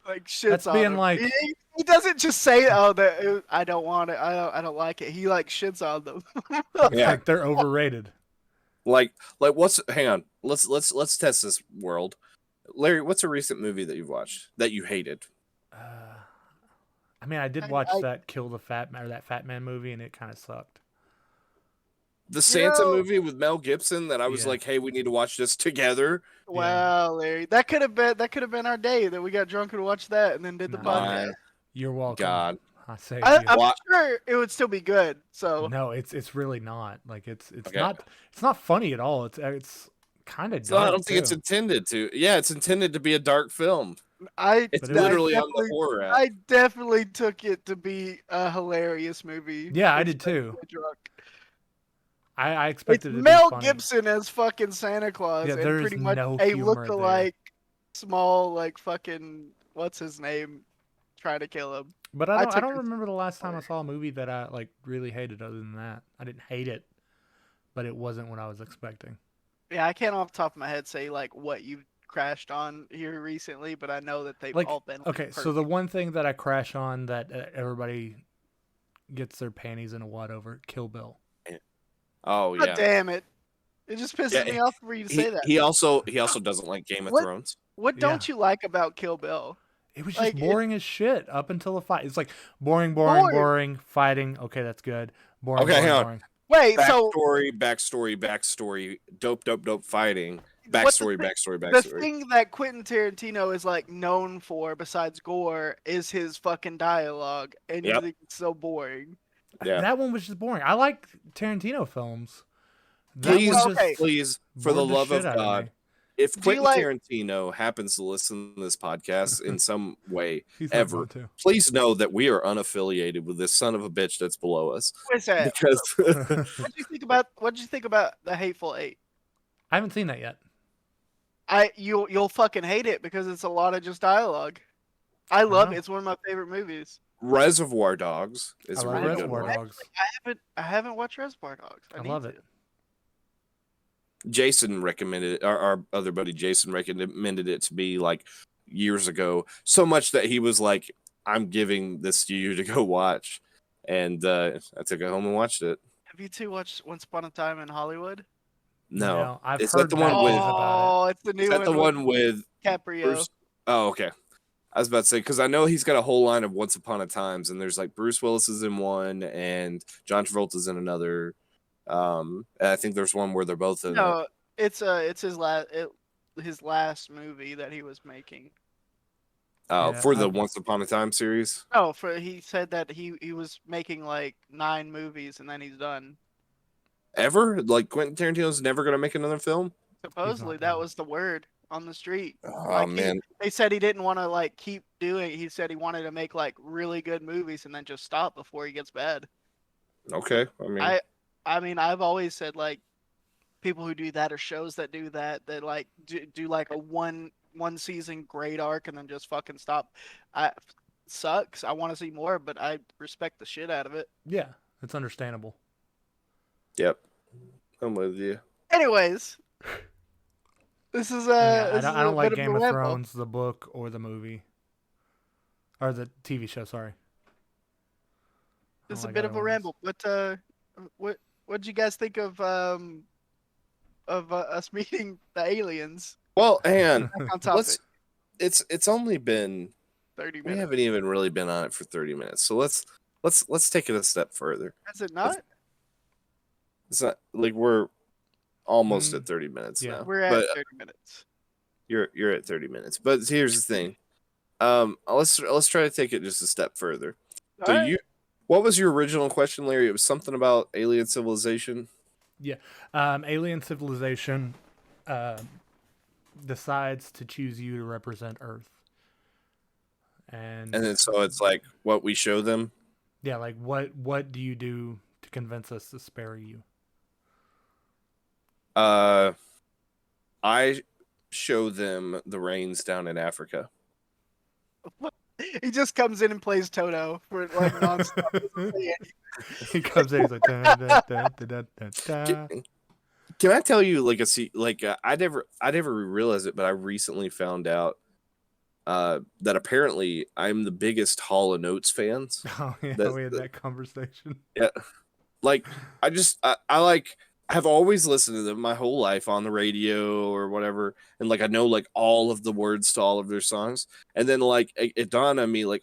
Speaker 1: Like shits
Speaker 2: That's
Speaker 1: on
Speaker 2: being
Speaker 1: him.
Speaker 2: like-
Speaker 1: he doesn't just say, "Oh, I don't want it. I don't like it." He like shits on them.
Speaker 3: Yeah.
Speaker 2: Like they're overrated.
Speaker 3: Like hang on. Let's test this world. Larry, what's a recent movie that you've watched that you hated?
Speaker 2: I mean, I did watch that Kill the Fat Man or that Fat Man movie, and it kind of sucked.
Speaker 3: The Santa
Speaker 1: know-
Speaker 3: movie with Mel Gibson that I was
Speaker 2: Yeah.
Speaker 3: like, hey, we need to watch this together.
Speaker 1: Wow, Larry, that could have been our day that we got drunk and watched that and then did the
Speaker 2: No.
Speaker 1: podcast.
Speaker 2: You're welcome.
Speaker 3: God.
Speaker 2: I say
Speaker 1: I'm
Speaker 3: Wha-
Speaker 1: sure it would still be good. So
Speaker 2: no, it's really not. Like it's
Speaker 3: Okay.
Speaker 2: not funny at all. It's kind of
Speaker 3: So I
Speaker 2: dark.
Speaker 3: don't think it's
Speaker 2: too.
Speaker 3: intended to. Yeah, it's intended to be a dark film. It's
Speaker 2: But it
Speaker 3: literally
Speaker 1: I
Speaker 3: on the horror app.
Speaker 1: I definitely took it to be a hilarious movie.
Speaker 2: Yeah, I did too.
Speaker 1: Drunk.
Speaker 2: I
Speaker 1: It's
Speaker 2: expected it to
Speaker 1: Mel
Speaker 2: be funny.
Speaker 1: Gibson as fucking Santa Claus,
Speaker 2: Yeah,
Speaker 1: and
Speaker 2: there's
Speaker 1: pretty much
Speaker 2: no
Speaker 1: a
Speaker 2: humor there.
Speaker 1: look-alike, small like fucking what's his name, trying to kill him.
Speaker 2: But
Speaker 1: I
Speaker 2: I
Speaker 1: took
Speaker 2: don't
Speaker 1: it-
Speaker 2: remember the last time I saw a movie that I like really hated. Other than that, I didn't hate it, but it wasn't what I was expecting.
Speaker 1: Yeah, I can't off the top of my head say like what you've crashed on here recently, but I know that they've
Speaker 2: Like,
Speaker 1: all been
Speaker 2: okay, so the one thing that I crash on that everybody gets their panties in a wad over, Kill Bill.
Speaker 3: Oh
Speaker 1: God
Speaker 3: yeah.
Speaker 1: damn it! It just pisses
Speaker 3: Yeah,
Speaker 1: me off for you to say that.
Speaker 3: He also doesn't like Game of
Speaker 1: What?
Speaker 3: Thrones.
Speaker 1: What don't you like about Kill Bill?
Speaker 2: It was just
Speaker 1: Like,
Speaker 2: boring as shit up until the fight. It's like boring, fighting. Okay, that's good. Boring,
Speaker 3: Okay, hang on.
Speaker 2: boring.
Speaker 1: Wait, so
Speaker 3: Backstory, dope fighting.
Speaker 1: What's the
Speaker 3: Backstory.
Speaker 1: the thing that Quentin Tarantino is like known for, besides gore, is his fucking dialogue, and you
Speaker 3: Yep.
Speaker 1: think it's so boring.
Speaker 3: Yeah.
Speaker 2: That one was just boring. I like Tarantino films. That
Speaker 3: Please,
Speaker 2: one just
Speaker 1: okay.
Speaker 3: please, for the
Speaker 2: bored
Speaker 3: love of
Speaker 2: shit out
Speaker 3: God,
Speaker 2: me.
Speaker 3: if
Speaker 1: Do you
Speaker 3: Quentin
Speaker 1: like-
Speaker 3: Tarantino happens to listen to this podcast in some way,
Speaker 2: He's not
Speaker 3: ever,
Speaker 2: going to.
Speaker 3: please know that we are unaffiliated with this son of a bitch that's below us.
Speaker 1: Wait a second.
Speaker 3: Because
Speaker 1: What did you think about The Hateful Eight?
Speaker 2: I haven't seen that yet.
Speaker 1: You'll fucking hate it because it's a lot of just dialogue. I love
Speaker 2: know.
Speaker 1: it. It's one of my favorite movies.
Speaker 3: Reservoir Dogs is
Speaker 2: I
Speaker 3: a
Speaker 2: love
Speaker 3: really good
Speaker 2: Reservoir
Speaker 3: one.
Speaker 2: Dogs.
Speaker 1: I haven't watched Reservoir Dogs.
Speaker 2: I
Speaker 1: need
Speaker 2: love
Speaker 1: to.
Speaker 2: it.
Speaker 3: Jason recommended it. Our other buddy Jason recommended it to me like years ago, so much that he was like, "I'm giving this to you to go watch," and I took it home and watched it.
Speaker 1: Have you two watched Once Upon a Time in Hollywood?
Speaker 3: No,
Speaker 2: I've
Speaker 3: Is
Speaker 2: heard
Speaker 3: that the one
Speaker 2: bad
Speaker 3: with-
Speaker 2: things about
Speaker 1: Oh, it's the new
Speaker 3: is that the
Speaker 1: one
Speaker 3: one with
Speaker 1: with DiCaprio.
Speaker 3: Bruce? Oh, okay. I was about to say because I know he's got a whole line of Once Upon a Times, and there's like Bruce Willis is in one, and John Travolta's in another. And I think there's one where they're both in it.
Speaker 1: No, it's his last movie that he was making.
Speaker 3: Oh,
Speaker 2: Yeah,
Speaker 3: for the
Speaker 2: I've-
Speaker 3: Once Upon a Time series.
Speaker 1: No, he said that he was making like 9 movies and then he's done.
Speaker 3: Ever? Like Quentin Tarantino's never gonna make another film?
Speaker 1: Supposedly that
Speaker 2: done.
Speaker 1: was the word on the street.
Speaker 3: Oh
Speaker 1: Like,
Speaker 3: man.
Speaker 1: They said he didn't want to like keep doing. He said he wanted to make like really good movies and then just stop before he gets bad.
Speaker 3: Okay.
Speaker 1: I mean, I've always said like people who do that or shows that do that like do like a one season great arc and then just fucking stop. Sucks. I want to see more, but I respect the shit out of it.
Speaker 2: it. Yeah, it's understandable.
Speaker 3: Yep. I'm with you.
Speaker 1: Anyways, this is
Speaker 2: Yeah,
Speaker 1: this
Speaker 2: I
Speaker 1: is
Speaker 2: don't
Speaker 1: a
Speaker 2: like
Speaker 1: bit of a
Speaker 2: Game of
Speaker 1: ramble.
Speaker 2: Thrones, the book or the movie, or the TV show. Sorry. I
Speaker 1: This is
Speaker 2: don't
Speaker 1: a
Speaker 2: like
Speaker 1: bit
Speaker 2: either
Speaker 1: of a
Speaker 2: one those.
Speaker 1: ramble. But what'd you guys think of us meeting the aliens?
Speaker 3: Well, hang on.
Speaker 1: Back on topic.
Speaker 3: It's only been
Speaker 1: 30
Speaker 3: we
Speaker 1: minutes.
Speaker 3: haven't even really been on it for 30 minutes. So let's take it a step further.
Speaker 1: Is it not?
Speaker 3: It's not like we're almost
Speaker 2: Mm,
Speaker 3: at 30 minutes
Speaker 2: yeah.
Speaker 3: now.
Speaker 1: We're at
Speaker 3: But
Speaker 1: 30 minutes.
Speaker 3: you're at 30 minutes. But here's the thing. Let's try to take it just a step further. So
Speaker 1: All right.
Speaker 3: what was your original question, Larry? It was something about alien civilization.
Speaker 2: Alien civilization decides to choose you to represent Earth, and
Speaker 3: And then so it's like what we show them.
Speaker 2: yeah, like what do you do to convince us to spare you?
Speaker 3: I show them the rains down in Africa.
Speaker 1: He just comes in and plays Toto for like nonstop.
Speaker 2: He comes in, he's like, dun, dun, dun, dun, dun, dun, dun.
Speaker 3: Can I tell you like I never realized it, but I recently found out that apparently I'm the biggest Hall and Oates fans.
Speaker 2: Oh yeah,
Speaker 3: That-
Speaker 2: we had that conversation.
Speaker 3: Like I like have always listened to them my whole life on the radio or whatever, and like I know like all of the words to all of their songs, and then like it dawned on me like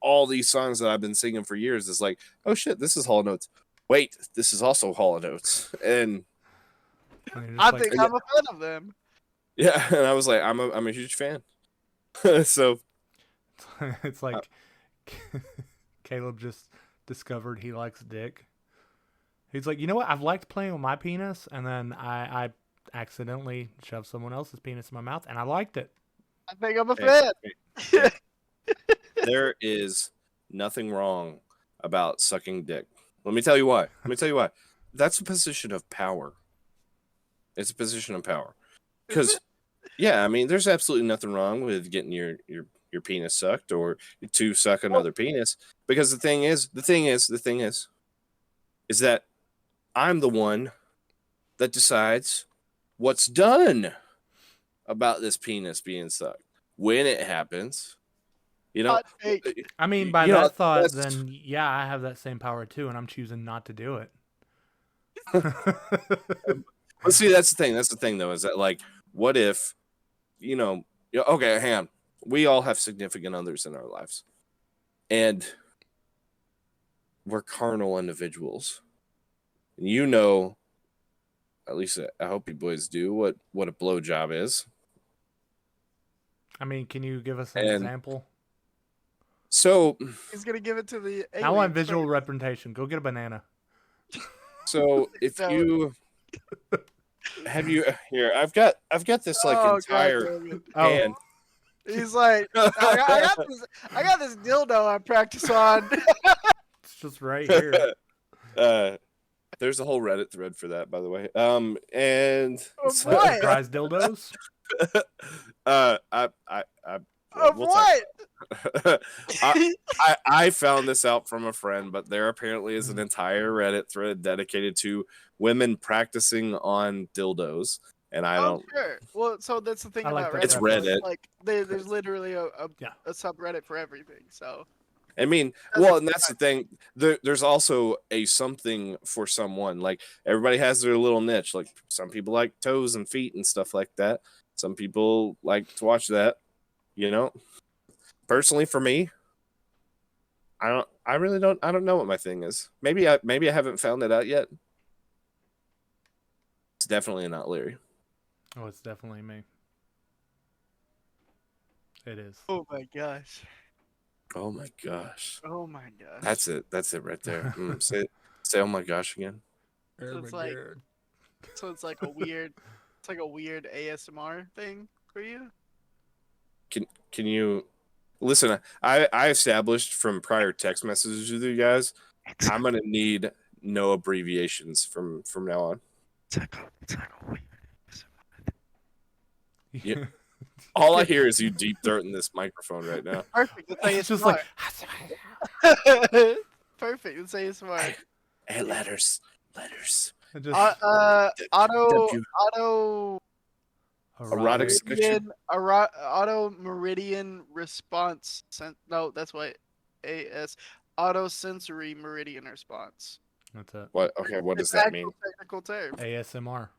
Speaker 3: all these songs that I've been singing for years is like, oh shit, this is Hall and Oates. Wait, this is also Hall and Oates, and
Speaker 2: And you're
Speaker 1: I
Speaker 2: just like,
Speaker 1: think I'm a fan of them.
Speaker 3: yeah, and I was like, I'm a huge fan. So
Speaker 2: it's like Caleb just discovered he likes dick. He's like, you know what? I've liked playing with my penis, and then I accidentally shoved someone else's penis in my mouth, and I liked it.
Speaker 1: I think I'm a
Speaker 3: Hey,
Speaker 1: fan.
Speaker 3: there is nothing wrong about sucking dick. Let me tell you why. That's a position of power. It's a position of power. Because, yeah, I mean, there's absolutely nothing wrong with getting your penis sucked or to suck another penis. Because the thing is that I'm the one that decides what's done about this penis being sucked when it happens. You know,
Speaker 1: Hot take.
Speaker 2: I mean, by
Speaker 3: You know,
Speaker 2: that thought,
Speaker 3: that's-
Speaker 2: then yeah, I have that same power too, and I'm choosing not to do it.
Speaker 3: But see, that's the thing, though, is that like, what if, okay, hang on, we all have significant others in our lives, and we're carnal individuals. And at least I hope you boys do what a blowjob is.
Speaker 2: I mean, can you give us an
Speaker 3: And-
Speaker 2: example?
Speaker 3: So
Speaker 1: He's gonna give it to the.
Speaker 2: I want
Speaker 1: aliens
Speaker 2: visual
Speaker 1: first.
Speaker 2: representation. Go get a banana.
Speaker 3: if
Speaker 1: So-
Speaker 3: you have you here, I've got this like
Speaker 1: Oh,
Speaker 3: entire
Speaker 1: God damn it.
Speaker 2: Oh,
Speaker 3: hand.
Speaker 1: He's like, I got this dildo I practice on.
Speaker 2: it's just right here.
Speaker 3: There's a whole Reddit thread for that, by the way. And
Speaker 1: Of
Speaker 3: so-
Speaker 1: what?
Speaker 2: Prize dildos.
Speaker 1: Of
Speaker 3: we'll
Speaker 1: what?
Speaker 3: I found this out from a friend, but there apparently is an entire Reddit thread dedicated to women practicing on dildos, and I
Speaker 1: Oh,
Speaker 3: don't.
Speaker 1: sure. Well, so that's the thing
Speaker 2: I like
Speaker 1: about
Speaker 2: that
Speaker 1: Reddit.
Speaker 3: It's
Speaker 1: though.
Speaker 3: Reddit.
Speaker 1: Like, there's literally a
Speaker 2: Yeah.
Speaker 1: subreddit for everything. So
Speaker 3: I mean, well, and that's the thing. There's also a something for someone. Like everybody has their little niche. Like some people like toes and feet and stuff like that. Some people like to watch that. Personally, for me, I don't know what my thing is. Maybe I haven't found it out yet. It's definitely not Larry.
Speaker 2: Oh, it's definitely me. It is.
Speaker 1: oh my gosh.
Speaker 3: Oh my gosh.
Speaker 1: Oh my gosh.
Speaker 3: That's it. That's it right there. Say oh my gosh again.
Speaker 1: So it's like- So it's like a weird ASMR thing for you.
Speaker 3: Can you listen? I established from prior text messages with you guys. I'm gonna need no abbreviations from now on.
Speaker 1: It's like a weird.
Speaker 3: Yeah. All I hear is you deep throating this microphone right now.
Speaker 1: Perfect. It's
Speaker 2: It's just
Speaker 1: ASMR.
Speaker 2: like
Speaker 1: Perfect. It's ASMR.
Speaker 3: Hey, letters.
Speaker 2: it just
Speaker 1: Auto
Speaker 3: Erotic
Speaker 1: meridian, auto meridian response. No, that's what AS auto sensory meridian response.
Speaker 2: That's it.
Speaker 3: What? Okay, what does
Speaker 1: It's
Speaker 3: that
Speaker 1: an
Speaker 3: mean?
Speaker 1: actual technical term.
Speaker 2: ASMR.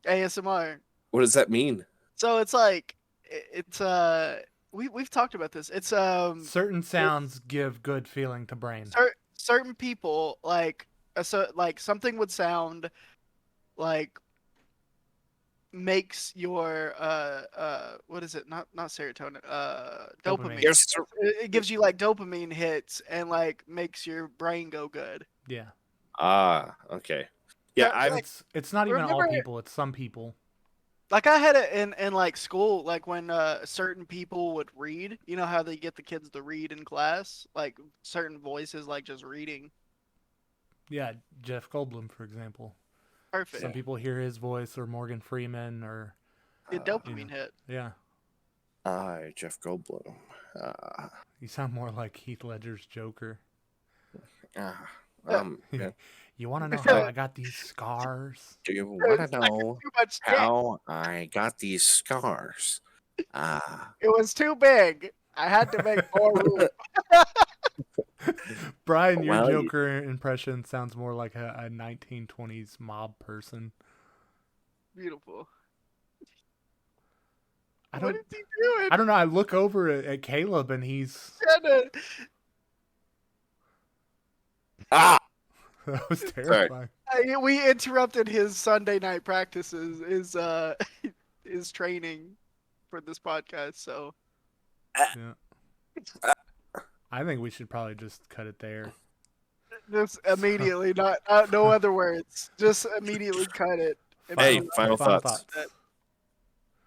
Speaker 1: ASMR.
Speaker 3: What does that mean?
Speaker 1: So it's like it's we've talked about this. It's
Speaker 2: Certain sounds give good feeling to brain.
Speaker 1: certain people like so like something would sound like makes your what is it? Not serotonin. Dopamine.
Speaker 3: Yes,
Speaker 1: It gives you like dopamine hits and like makes your brain go good.
Speaker 2: Yeah.
Speaker 3: Okay. Yeah,
Speaker 1: But,
Speaker 3: I
Speaker 1: like,
Speaker 2: It's not even all
Speaker 1: remember,
Speaker 2: people. It's some people.
Speaker 1: like I had it in like school, like when certain people would read. You know how they get the kids to read in class, like certain voices, like just reading.
Speaker 2: Yeah, Jeff Goldblum, for example.
Speaker 1: Perfect.
Speaker 2: Some people hear his voice, or Morgan Freeman, or
Speaker 1: The dopamine
Speaker 2: you know.
Speaker 1: hit.
Speaker 2: Yeah.
Speaker 3: Jeff Goldblum.
Speaker 2: You sound more like Heath Ledger's Joker.
Speaker 3: Yeah.
Speaker 2: You want to know how I got these scars?
Speaker 3: Do you want to
Speaker 1: It's like
Speaker 3: know
Speaker 1: too much dick.
Speaker 3: how I got these scars?
Speaker 1: It was too big. I had to make more room.
Speaker 2: Brian, your
Speaker 3: Well,
Speaker 2: Joker impression sounds more like a 1920s mob person.
Speaker 1: Beautiful.
Speaker 2: I
Speaker 1: What
Speaker 2: don't,
Speaker 1: is he doing?
Speaker 2: I don't know. I look over at Caleb and he's
Speaker 1: Trying to-
Speaker 2: that was terrifying.
Speaker 1: we interrupted his Sunday night practices, his training for this podcast. So
Speaker 2: Yeah. I think we should probably just cut it there.
Speaker 1: just immediately, not no other words, just immediately cut it.
Speaker 3: Hey,
Speaker 2: Final
Speaker 3: final thoughts.
Speaker 2: thoughts.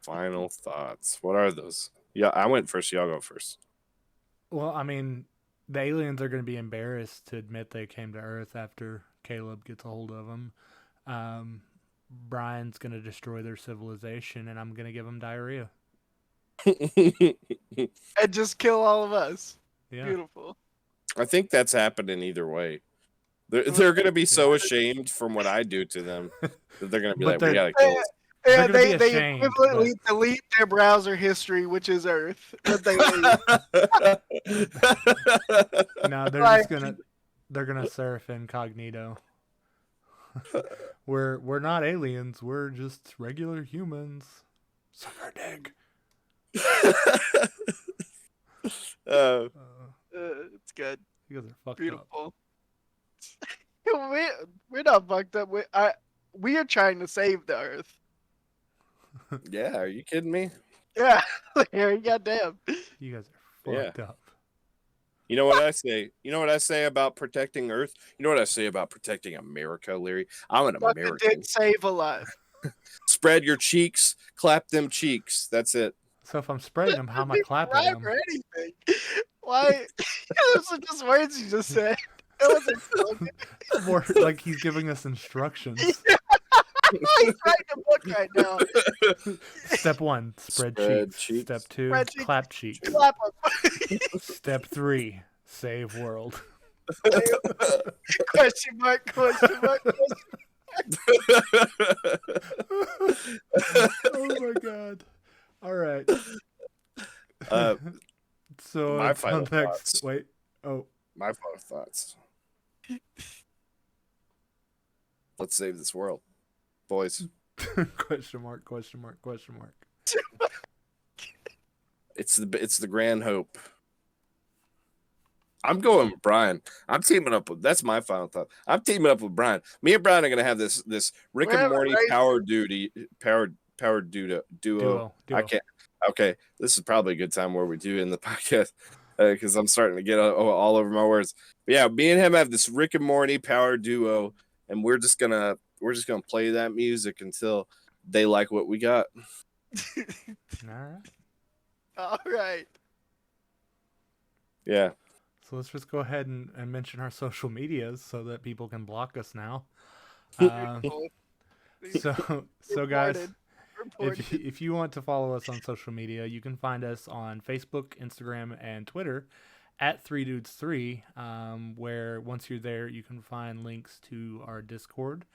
Speaker 3: Final thoughts. What are those? Yeah, I went first. Y'all go first.
Speaker 2: Well, I mean, the aliens are going to be embarrassed to admit they came to Earth after Caleb gets a hold of them. Brian's going to destroy their civilization, and I'm going to give them diarrhea.
Speaker 1: And just kill all of us.
Speaker 2: Yeah.
Speaker 1: Beautiful.
Speaker 3: I think that's happening either way. They're going to be so ashamed from what I do to them that they're going to be
Speaker 2: But
Speaker 3: like, we
Speaker 2: they're-
Speaker 3: got to kill us.
Speaker 1: Yeah,
Speaker 2: gonna be
Speaker 1: they
Speaker 2: ashamed,
Speaker 1: equivalently delete their browser history, which is Earth. When they leave.
Speaker 2: No,
Speaker 1: Like-
Speaker 2: they're gonna surf incognito. We're not aliens. We're just regular humans. Suck our dick.
Speaker 1: It's good.
Speaker 2: You guys are fucked up.
Speaker 1: Beautiful. We're not fucked up. We are trying to save the Earth.
Speaker 3: Yeah, are you kidding me?
Speaker 1: Yeah, Harry, goddamn.
Speaker 2: You guys are
Speaker 3: Yeah.
Speaker 2: fucked up.
Speaker 3: You know what I say? You know what I say about protecting Earth? You know what I say about protecting America, Larry? I'm an
Speaker 1: Fuck a
Speaker 3: American.
Speaker 1: dick, save a life.
Speaker 3: Spread your cheeks, clap them cheeks. That's it.
Speaker 2: So if I'm spreading them, how am I clapping
Speaker 1: Rhyme
Speaker 2: them?
Speaker 1: or anything. Why? Those are just words you just said. It wasn't slogan.
Speaker 2: More like he's giving us instructions.
Speaker 1: He's writing a book right now.
Speaker 2: Step 1, spread
Speaker 3: Spread
Speaker 2: cheeks.
Speaker 3: cheeks.
Speaker 2: Step 2,
Speaker 1: Spread cheeks.
Speaker 2: clap cheeks.
Speaker 1: Clap 'em.
Speaker 2: Step 3, save world.
Speaker 1: Question mark, question mark, question
Speaker 2: Oh my god. All right.
Speaker 3: Uh,
Speaker 2: So
Speaker 3: my
Speaker 2: until
Speaker 3: final
Speaker 2: next.
Speaker 3: thoughts.
Speaker 2: Wait. Oh,
Speaker 3: My final thoughts. Let's save this world, boys.
Speaker 2: question mark, question mark, question mark.
Speaker 3: It's the grand hope. I'm going with Brian. I'm teaming up with. That's my final thought. I'm teaming up with Brian. Me and Brian are gonna have this Rick and
Speaker 1: Whatever,
Speaker 3: Morty
Speaker 1: right?
Speaker 3: power duo.
Speaker 2: Duo.
Speaker 3: I can't. Okay, this is probably a good time where we do in the podcast because I'm starting to get all over my words. But yeah, me and him have this Rick and Morty power duo, and we're just gonna play that music until they like what we got.
Speaker 2: All right.
Speaker 1: All right.
Speaker 3: Yeah.
Speaker 2: So let's just go ahead and mention our social medias so that people can block us now.
Speaker 1: Beautiful.
Speaker 2: So guys,
Speaker 1: Reported.
Speaker 2: if you want to follow us on social media, you can find us on Facebook, Instagram, and Twitter at 3dudes3, where once you're there, you can find links to our Discord.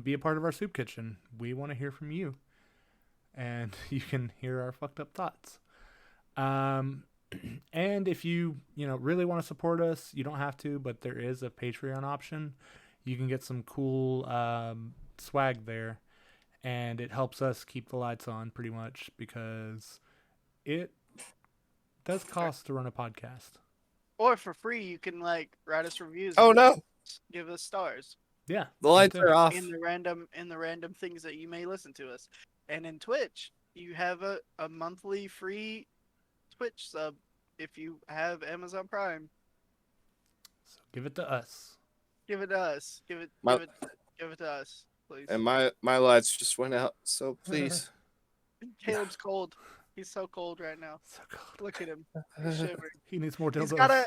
Speaker 2: Be a part of our soup kitchen. We want to hear from you, and you can hear our fucked up thoughts. And if you really want to support us, you don't have to, but there is a Patreon option. You can get some cool swag there, and it helps us keep the lights on pretty much because it does cost to run a podcast.
Speaker 1: Or for free, you can like write us reviews.
Speaker 3: Oh
Speaker 1: and
Speaker 3: no,
Speaker 1: give us stars
Speaker 2: Yeah,
Speaker 3: the lights
Speaker 2: me too.
Speaker 3: are off.
Speaker 1: in the random things that you may listen to us. And in Twitch, you have a monthly free Twitch sub if you have Amazon Prime.
Speaker 2: So give it to us.
Speaker 1: Give it to us. Give it to us, please.
Speaker 3: And my lights just went out, so please.
Speaker 1: Caleb's cold. He's so cold right now.
Speaker 2: So cold.
Speaker 1: Look at him. He's shivering.
Speaker 2: He needs more
Speaker 1: He's
Speaker 2: dildos.
Speaker 1: gotta.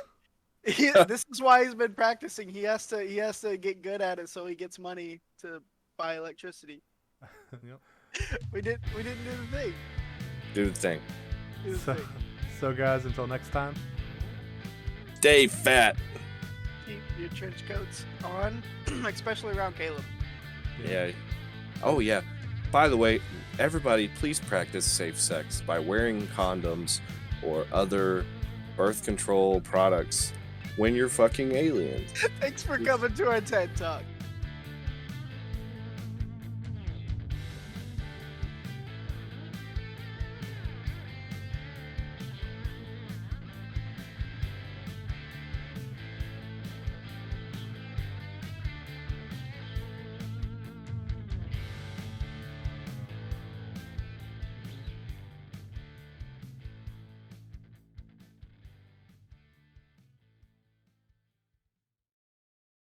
Speaker 1: This is why he's been practicing. He has to get good at it so he gets money to buy electricity.
Speaker 2: Yep.
Speaker 1: We didn't do the thing.
Speaker 3: Do the thing.
Speaker 1: Do the
Speaker 2: So,
Speaker 1: thing.
Speaker 2: so guys, until next time.
Speaker 3: Stay fat.
Speaker 1: Keep your trench coats on, especially around Caleb.
Speaker 3: Yeah. Oh yeah. By the way, everybody, please practice safe sex by wearing condoms or other birth control products when you're fucking aliens.
Speaker 1: Thanks for coming to our TED Talk.